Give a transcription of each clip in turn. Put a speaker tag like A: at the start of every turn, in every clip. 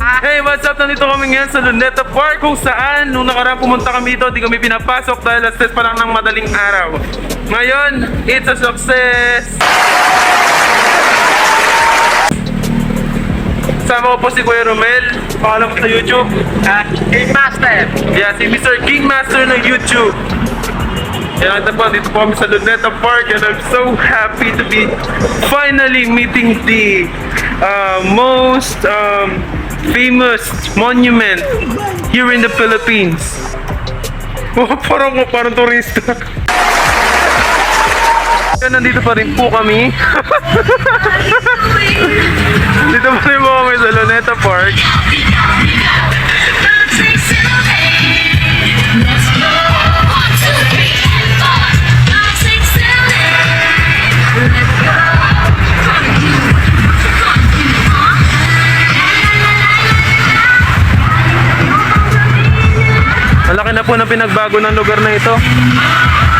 A: Hey, what's up? Nandito kami ngayon sa Luneta Park kung saan nung nakaraan pumunta kami dito, di kami pinapasok dahil alas 3 pa lang ng madaling araw. Ngayon, it's a success! Sama ko po si Kuya Romel, pangalan ko sa YouTube.
B: Game Master.
A: Yeah, si Mr. King Master ng YouTube. Kaya ito po, dito po kami sa Luneta Park and I'm so happy to be finally meeting the most famous monument here in the Philippines. Oh, parang turista. Kaya nandito pa rin po kami. Dito pa rin po kami sa Luneta Park. Malaki na po na pinagbago ng lugar na ito.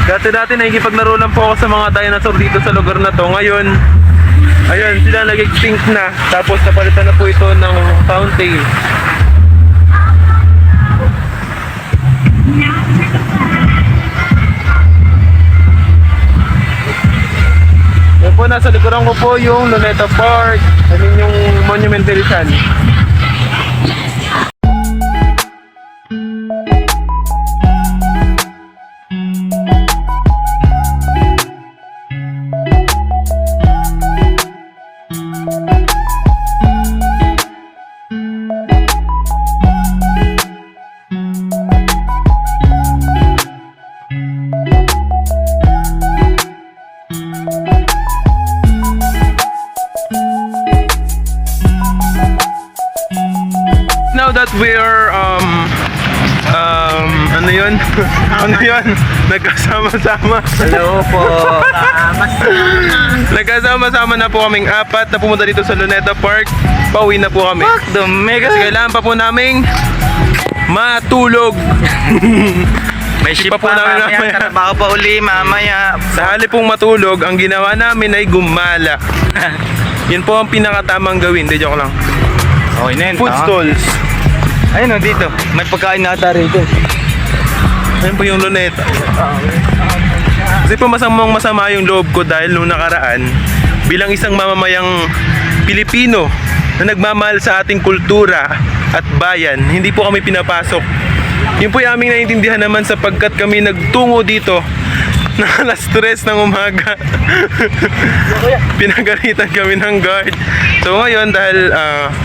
A: Dati nakikipaglaro lang po ako sa mga dinosaur dito sa lugar na to. Ngayon, ayun, sila nag-extinct na. Tapos napalitan na po ito ng fountain. Yan po, nasa likuran ko po yung Luneta Park. Ayun yung Monument de Rizal. Now that we're ano yun? Ano yun? Nagkasama-sama.
B: Hello po.
A: Nagkasama-sama na po kaming apat na pumunta dito sa Luneta Park. Pauwi na po kami.
B: Mega.
A: Kasi kailangan pa po naming matulog.
B: May ship
A: pa po
B: pa
A: namin
B: mamaya.
A: mamaya.
B: Trabaho pa uli mamaya.
A: Sa halip pong matulog, ang ginawa namin ay gumala. Yun po ang pinakatamang gawin. Di, joke lang.
B: Okay na yun.
A: Food stalls.
B: Ayun o, dito. May pagkain nata rito.
A: Ayun po yung Luneta. Kasi po masama yung loob ko dahil nung nakaraan, bilang isang mamamayang Pilipino na nagmamahal sa ating kultura at bayan, hindi po kami pinapasok. Yun po yung aming naiintindihan naman sapagkat kami nagtungo dito na alas 3 ng umaga. Pinagalitan kami ng guard. So ngayon dahil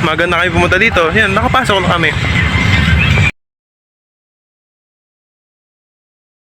A: maganda kami pumunta dito, yan, nakapasok na kami.